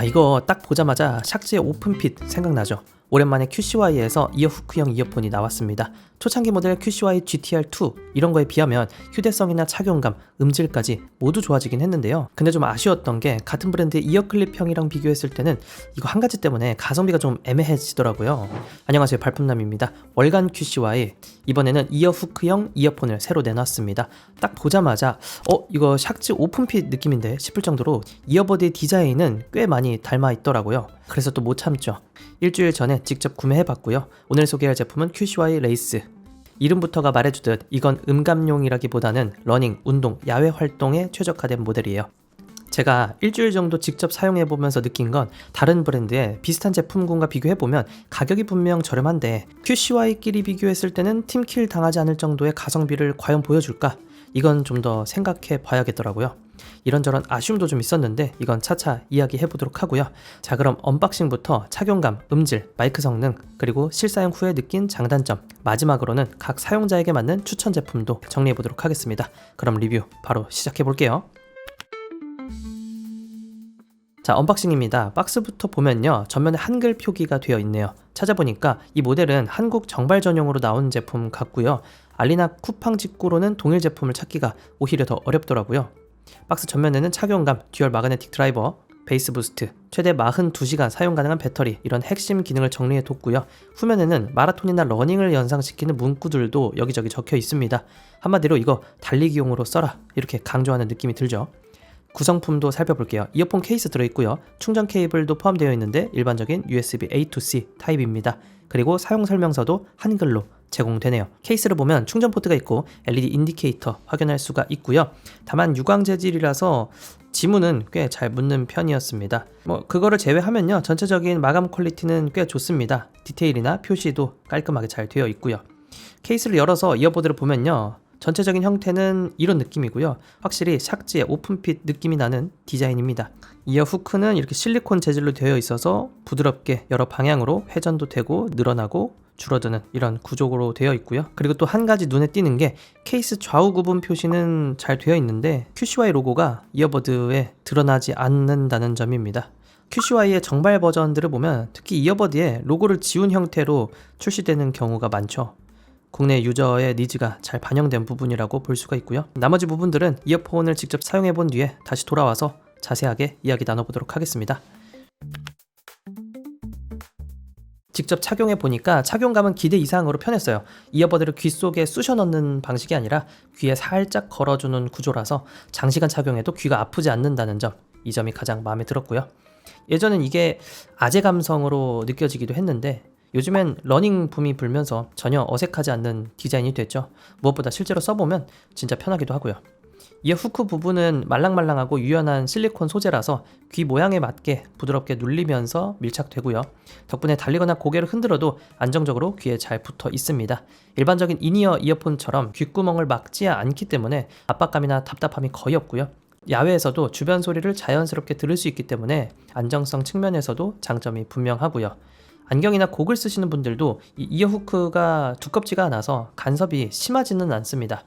이거 딱 보자마자 샥지의 오픈핏 생각나죠? 오랜만에 QCY에서 이어후크형 이어폰이 나왔습니다. 초창기 모델 QCY GTR2 이런 거에 비하면 휴대성이나 착용감, 음질까지 모두 좋아지긴 했는데요. 근데 좀 아쉬웠던 게 같은 브랜드의 이어클립형이랑 비교했을 때는 이거 한 가지 때문에 가성비가 좀 애매해지더라고요. 안녕하세요, 발품남입니다. 월간 QCY, 이번에는 이어후크형 이어폰을 새로 내놨습니다. 딱 보자마자 이거 샥지 오픈핏 느낌인데 싶을 정도로 이어버드의 디자인은 꽤 많이 닮아 있더라고요. 그래서 또 못 참죠. 일주일 전에 직접 구매해봤고요. 오늘 소개할 제품은 QCY 레이스. 이름부터가 말해주듯 이건 음감용이라기보다는 러닝, 운동, 야외 활동에 최적화된 모델이에요. 제가 일주일 정도 직접 사용해보면서 느낀 건 다른 브랜드의 비슷한 제품군과 비교해보면 가격이 분명 저렴한데 QCY끼리 비교했을 때는 팀킬 당하지 않을 정도의 가성비를 과연 보여줄까? 이건 좀 더 생각해 봐야겠더라고요. 이런저런 아쉬움도 좀 있었는데 이건 차차 이야기해보도록 하고요. 자, 그럼 언박싱부터 착용감, 음질, 마이크 성능, 그리고 실사용 후에 느낀 장단점, 마지막으로는 각 사용자에게 맞는 추천 제품도 정리해보도록 하겠습니다. 그럼 리뷰 바로 시작해볼게요. 자, 언박싱입니다. 박스부터 보면요, 전면에 한글 표기가 되어 있네요. 찾아보니까 이 모델은 한국 정발 전용으로 나온 제품 같고요. 알리나 쿠팡 직구로는 동일 제품을 찾기가 오히려 더 어렵더라고요. 박스 전면에는 착용감, 듀얼 마그네틱 드라이버, 베이스 부스트, 최대 42시간 사용 가능한 배터리, 이런 핵심 기능을 정리해 뒀고요. 후면에는 마라톤이나 러닝을 연상시키는 문구들도 여기저기 적혀 있습니다. 한마디로 이거 달리기용으로 써라, 이렇게 강조하는 느낌이 들죠. 구성품도 살펴볼게요. 이어폰 케이스 들어있고요. 충전 케이블도 포함되어 있는데 일반적인 USB A to C 타입입니다. 그리고 사용 설명서도 한글로 제공되네요. 케이스를 보면 충전 포트가 있고 LED 인디케이터 확인할 수가 있고요. 다만 유광 재질이라서 지문은 꽤 잘 묻는 편이었습니다. 그거를 제외하면요, 전체적인 마감 퀄리티는 꽤 좋습니다. 디테일이나 표시도 깔끔하게 잘 되어 있고요. 케이스를 열어서 이어보드를 보면요, 전체적인 형태는 이런 느낌이고요. 확실히 샥지의 오픈핏 느낌이 나는 디자인입니다. 이어 후크는 이렇게 실리콘 재질로 되어 있어서 부드럽게 여러 방향으로 회전도 되고 늘어나고 줄어드는 이런 구조로 되어 있고요. 그리고 또 한 가지 눈에 띄는 게 케이스 좌우 구분 표시는 잘 되어 있는데 QCY 로고가 이어버드에 드러나지 않는다는 점입니다. QCY의 정발 버전들을 보면 특히 이어버드에 로고를 지운 형태로 출시되는 경우가 많죠. 국내 유저의 니즈가 잘 반영된 부분이라고 볼 수가 있고요. 나머지 부분들은 이어폰을 직접 사용해 본 뒤에 다시 돌아와서 자세하게 이야기 나눠보도록 하겠습니다. 직접 착용해 보니까 착용감은 기대 이상으로 편했어요. 이어버드를 귀 속에 쑤셔 넣는 방식이 아니라 귀에 살짝 걸어주는 구조라서 장시간 착용해도 귀가 아프지 않는다는 점, 이 점이 가장 마음에 들었고요. 예전엔 이게 아재 감성으로 느껴지기도 했는데 요즘엔 러닝 붐이 불면서 전혀 어색하지 않는 디자인이 됐죠. 무엇보다 실제로 써보면 진짜 편하기도 하고요. 이어 후크 부분은 말랑말랑하고 유연한 실리콘 소재라서 귀 모양에 맞게 부드럽게 눌리면서 밀착되고요. 덕분에 달리거나 고개를 흔들어도 안정적으로 귀에 잘 붙어 있습니다. 일반적인 인이어 이어폰처럼 귓구멍을 막지 않기 때문에 압박감이나 답답함이 거의 없고요. 야외에서도 주변 소리를 자연스럽게 들을 수 있기 때문에 안정성 측면에서도 장점이 분명하고요. 안경이나 고글 쓰시는 분들도 이 이어 후크가 두껍지가 않아서 간섭이 심하지는 않습니다.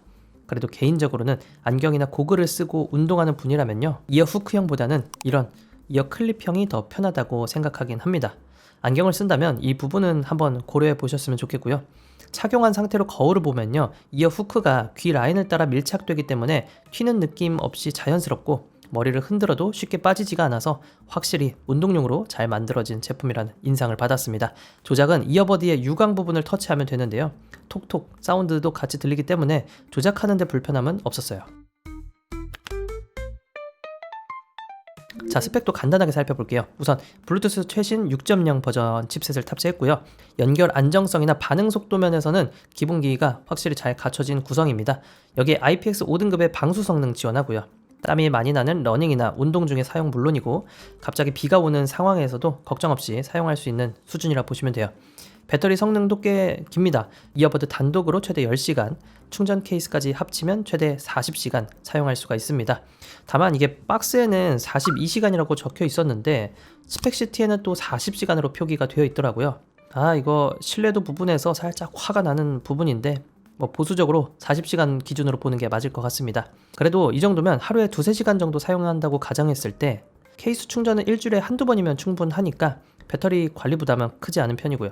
그래도 개인적으로는 안경이나 고글을 쓰고 운동하는 분이라면요, 이어 후크형보다는 이런 이어 클립형이 더 편하다고 생각하긴 합니다. 안경을 쓴다면 이 부분은 한번 고려해 보셨으면 좋겠고요. 착용한 상태로 거울을 보면요, 이어 후크가 귀 라인을 따라 밀착되기 때문에 튀는 느낌 없이 자연스럽고 머리를 흔들어도 쉽게 빠지지가 않아서 확실히 운동용으로 잘 만들어진 제품이라는 인상을 받았습니다. 조작은 이어버드의 유광 부분을 터치하면 되는데요, 톡톡 사운드도 같이 들리기 때문에 조작하는 데 불편함은 없었어요. 자, 스펙도 간단하게 살펴볼게요. 우선 블루투스 최신 6.0 버전 칩셋을 탑재했고요. 연결 안정성이나 반응 속도 면에서는 기본기기가 확실히 잘 갖춰진 구성입니다. 여기에 IPX 5등급의 방수 성능 지원하고요. 땀이 많이 나는 러닝이나 운동 중에 사용 물론이고 갑자기 비가 오는 상황에서도 걱정 없이 사용할 수 있는 수준이라 보시면 돼요. 배터리 성능도 꽤 깁니다. 이어버드 단독으로 최대 10시간, 충전 케이스까지 합치면 최대 40시간 사용할 수가 있습니다. 다만 이게 박스에는 42시간이라고 적혀 있었는데 스펙시트에는 또 40시간으로 표기가 되어 있더라고요. 이거 신뢰도 부분에서 살짝 화가 나는 부분인데 보수적으로 40시간 기준으로 보는 게 맞을 것 같습니다. 그래도 이 정도면 하루에 2-3시간 정도 사용한다고 가정했을 때 케이스 충전은 일주일에 한두 번이면 충분하니까 배터리 관리 부담은 크지 않은 편이고요.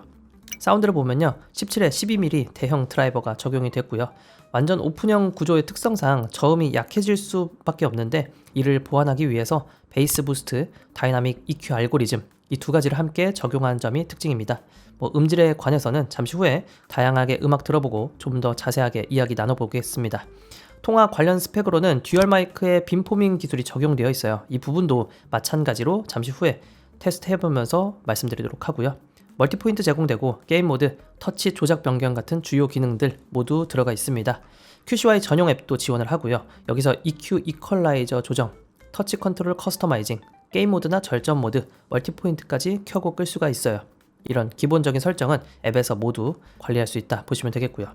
사운드를 보면요, 17에 12mm 대형 드라이버가 적용이 됐고요. 완전 오픈형 구조의 특성상 저음이 약해질 수밖에 없는데 이를 보완하기 위해서 베이스 부스트, 다이나믹 EQ 알고리즘 이 두 가지를 함께 적용한 점이 특징입니다. 음질에 관해서는 잠시 후에 다양하게 음악 들어보고 좀 더 자세하게 이야기 나눠보겠습니다. 통화 관련 스펙으로는 듀얼 마이크에 빔포밍 기술이 적용되어 있어요. 이 부분도 마찬가지로 잠시 후에 테스트 해보면서 말씀드리도록 하고요. 멀티포인트 제공되고 게임 모드, 터치 조작 변경 같은 주요 기능들 모두 들어가 있습니다. QCY 전용 앱도 지원을 하고요. 여기서 EQ 이퀄라이저 조정, 터치 컨트롤 커스터마이징, 게임 모드나 절전 모드, 멀티포인트까지 켜고 끌 수가 있어요. 이런 기본적인 설정은 앱에서 모두 관리할 수 있다 보시면 되겠고요.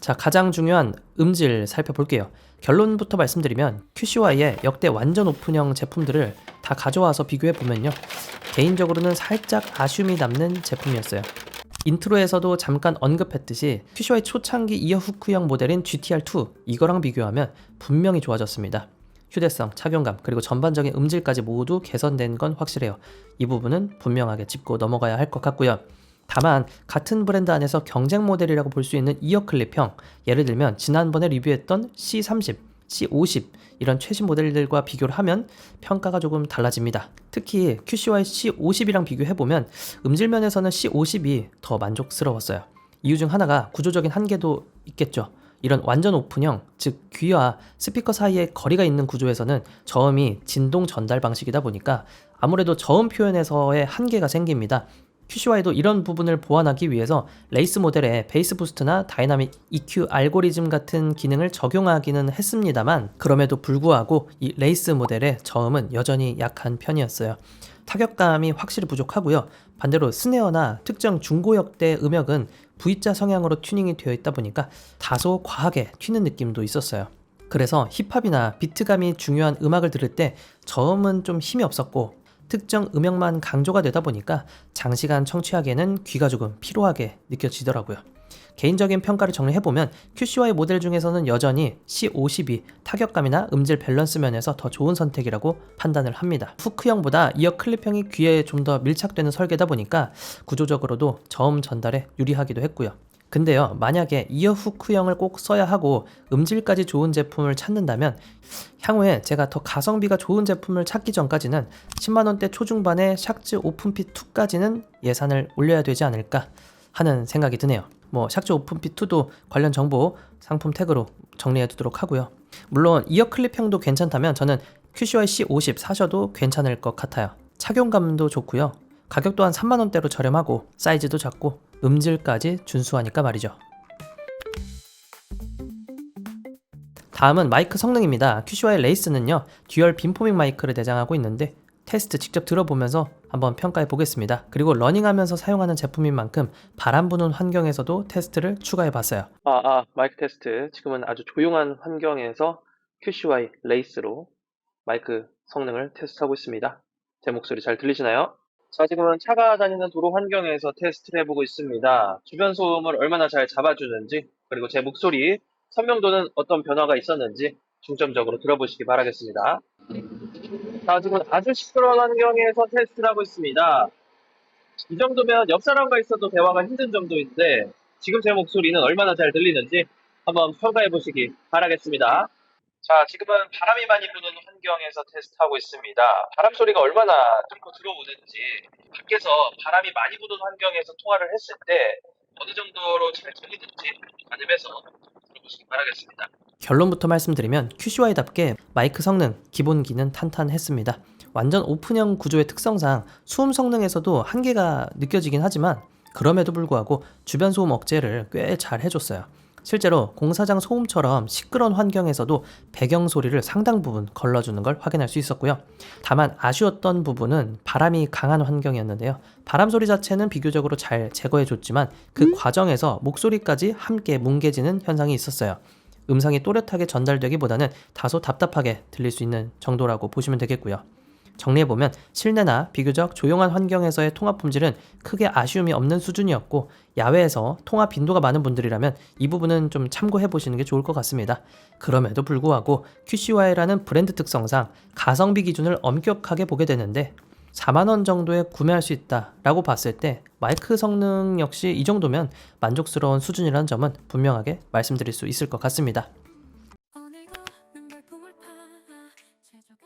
자, 가장 중요한 음질 살펴볼게요. 결론부터 말씀드리면 QCY의 역대 완전 오픈형 제품들을 다 가져와서 비교해보면요, 개인적으로는 살짝 아쉬움이 남는 제품이었어요. 인트로에서도 잠깐 언급했듯이 QCY 초창기 이어후크형 모델인 GTR2 이거랑 비교하면 분명히 좋아졌습니다. 휴대성, 착용감, 그리고 전반적인 음질까지 모두 개선된 건 확실해요. 이 부분은 분명하게 짚고 넘어가야 할 것 같고요. 다만 같은 브랜드 안에서 경쟁 모델이라고 볼 수 있는 이어클립형, 예를 들면 지난번에 리뷰했던 C30, C50 이런 최신 모델들과 비교를 하면 평가가 조금 달라집니다. 특히 QCY C50이랑 비교해보면 음질 면에서는 C50이 더 만족스러웠어요. 이유 중 하나가 구조적인 한계도 있겠죠. 이런 완전 오픈형, 즉 귀와 스피커 사이에 거리가 있는 구조에서는 저음이 진동 전달 방식이다 보니까 아무래도 저음 표현에서의 한계가 생깁니다. QCY도 이런 부분을 보완하기 위해서 레이스 모델에 베이스 부스트나 다이나믹 EQ 알고리즘 같은 기능을 적용하기는 했습니다만, 그럼에도 불구하고 이 레이스 모델의 저음은 여전히 약한 편이었어요. 타격감이 확실히 부족하고요. 반대로 스네어나 특정 중고역대 음역은 V자 성향으로 튜닝이 되어 있다 보니까 다소 과하게 튀는 느낌도 있었어요. 그래서 힙합이나 비트감이 중요한 음악을 들을 때 저음은 좀 힘이 없었고, 특정 음역만 강조가 되다 보니까 장시간 청취하기에는 귀가 조금 피로하게 느껴지더라고요. 개인적인 평가를 정리해보면 QCY 모델 중에서는 여전히 C50이 타격감이나 음질 밸런스 면에서 더 좋은 선택이라고 판단을 합니다. 후크형보다 이어 클립형이 귀에 좀 더 밀착되는 설계다 보니까 구조적으로도 저음 전달에 유리하기도 했고요. 근데요, 만약에 이어 후크형을 꼭 써야 하고 음질까지 좋은 제품을 찾는다면 향후에 제가 더 가성비가 좋은 제품을 찾기 전까지는 10만원대 초중반의 샥즈 오픈핏2까지는 예산을 올려야 되지 않을까 하는 생각이 드네요. 샥즈 오픈핏2도 관련 정보 상품 태그로 정리해 두도록 하고요. 물론 이어 클립형도 괜찮다면 저는 QCY C50 사셔도 괜찮을 것 같아요. 착용감도 좋고요. 가격 또한 3만원대로 저렴하고 사이즈도 작고 음질까지 준수하니까 말이죠. 다음은 마이크 성능입니다. QCY 레이스는요, 듀얼 빔포밍 마이크를 내장하고 있는데 테스트 직접 들어보면서 한번 평가해 보겠습니다. 그리고 러닝하면서 사용하는 제품인 만큼 바람 부는 환경에서도 테스트를 추가해 봤어요. 마이크 테스트. 지금은 아주 조용한 환경에서 QCY 레이스로 마이크 성능을 테스트하고 있습니다. 제 목소리 잘 들리시나요? 자, 지금은 차가 다니는 도로 환경에서 테스트를 해보고 있습니다. 주변 소음을 얼마나 잘 잡아주는지, 그리고 제 목소리 선명도는 어떤 변화가 있었는지 중점적으로 들어보시기 바라겠습니다. 자, 지금 아주 시끄러운 환경에서 테스트를 하고 있습니다. 이 정도면 옆 사람과 있어도 대화가 힘든 정도인데 지금 제 목소리는 얼마나 잘 들리는지 한번 평가해 보시기 바라겠습니다. 자, 지금은 바람이 많이 부는 환경에서 테스트하고 있습니다. 바람 소리가 얼마나 뚫고 들어오는지, 밖에서 바람이 많이 부는 환경에서 통화를 했을 때 어느 정도로 잘 들리는지 가늠해서 들어보시기 바라겠습니다. 결론부터 말씀드리면 QCY답게 마이크 성능, 기본기는 탄탄했습니다. 완전 오픈형 구조의 특성상 수음 성능에서도 한계가 느껴지긴 하지만 그럼에도 불구하고 주변 소음 억제를 꽤 잘 해줬어요. 실제로 공사장 소음처럼 시끄러운 환경에서도 배경 소리를 상당 부분 걸러주는 걸 확인할 수 있었고요. 다만 아쉬웠던 부분은 바람이 강한 환경이었는데요. 바람 소리 자체는 비교적으로 잘 제거해줬지만 그 과정에서 목소리까지 함께 뭉개지는 현상이 있었어요. 음성이 또렷하게 전달되기보다는 다소 답답하게 들릴 수 있는 정도라고 보시면 되겠고요. 정리해보면 실내나 비교적 조용한 환경에서의 통합 품질은 크게 아쉬움이 없는 수준이었고, 야외에서 통합 빈도가 많은 분들이라면 이 부분은 좀 참고해보시는 게 좋을 것 같습니다. 그럼에도 불구하고 QCY라는 브랜드 특성상 가성비 기준을 엄격하게 보게 되는데 4만원 정도에 구매할 수 있다 라고 봤을 때 마이크 성능 역시 이 정도면 만족스러운 수준이라는 점은 분명하게 말씀드릴 수 있을 것 같습니다.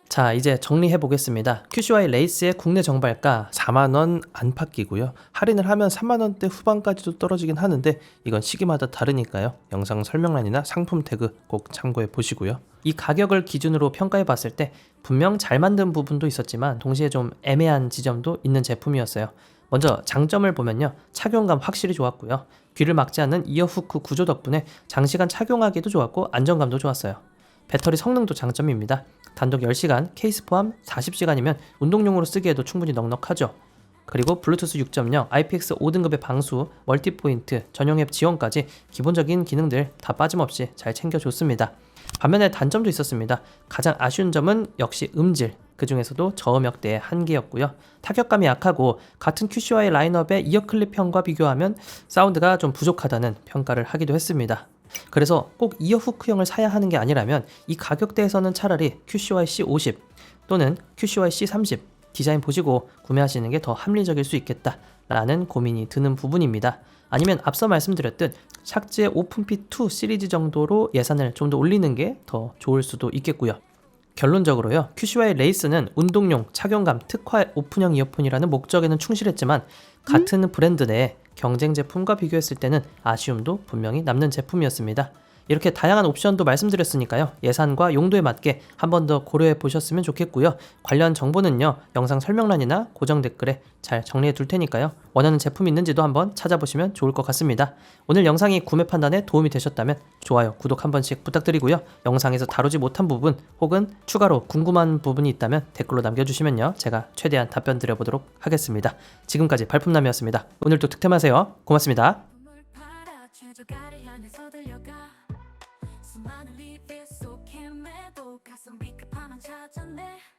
자, 이제 정리해 보겠습니다. QCY 레이스의 국내 정발가 4만원 안팎이고요. 할인을 하면 3만원대 후반까지도 떨어지긴 하는데 이건 시기마다 다르니까요. 영상 설명란이나 상품 태그 꼭 참고해 보시고요. 이 가격을 기준으로 평가해 봤을 때 분명 잘 만든 부분도 있었지만 동시에 좀 애매한 지점도 있는 제품이었어요. 먼저 장점을 보면요, 착용감 확실히 좋았고요. 귀를 막지 않는 이어후크 구조 덕분에 장시간 착용하기도 좋았고 안정감도 좋았어요. 배터리 성능도 장점입니다. 단독 10시간, 케이스 포함 40시간이면 운동용으로 쓰기에도 충분히 넉넉하죠. 그리고 블루투스 6.0, IPX 5등급의 방수, 멀티포인트, 전용 앱 지원까지 기본적인 기능들 다 빠짐없이 잘 챙겨줬습니다. 반면에 단점도 있었습니다. 가장 아쉬운 점은 역시 음질, 그 중에서도 저음역대의 한계였고요. 타격감이 약하고 같은 QCY 라인업의 이어클립형과 비교하면 사운드가 좀 부족하다는 평가를 하기도 했습니다. 그래서 꼭 이어 후크형을 사야 하는 게 아니라면 이 가격대에서는 차라리 QCY C50 또는 QCY C30 디자인 보시고 구매하시는 게 더 합리적일 수 있겠다라는 고민이 드는 부분입니다. 아니면 앞서 말씀드렸듯 샥즈의 오픈핏2 시리즈 정도로 예산을 좀 더 올리는 게 더 좋을 수도 있겠고요. 결론적으로요, QCY 레이스는 운동용, 착용감, 특화 오픈형 이어폰이라는 목적에는 충실했지만 같은 브랜드 내에 경쟁 제품과 비교했을 때는 아쉬움도 분명히 남는 제품이었습니다. 이렇게 다양한 옵션도 말씀드렸으니까요, 예산과 용도에 맞게 한 번 더 고려해 보셨으면 좋겠고요. 관련 정보는요, 영상 설명란이나 고정 댓글에 잘 정리해 둘 테니까요, 원하는 제품이 있는지도 한번 찾아보시면 좋을 것 같습니다. 오늘 영상이 구매 판단에 도움이 되셨다면 좋아요, 구독 한 번씩 부탁드리고요. 영상에서 다루지 못한 부분 혹은 추가로 궁금한 부분이 있다면 댓글로 남겨주시면요, 제가 최대한 답변 드려보도록 하겠습니다. 지금까지 발품남이었습니다. 오늘도 득템하세요. 고맙습니다. 수많은 리뷰 속에 매도 가성비 끝판왕 찾았네.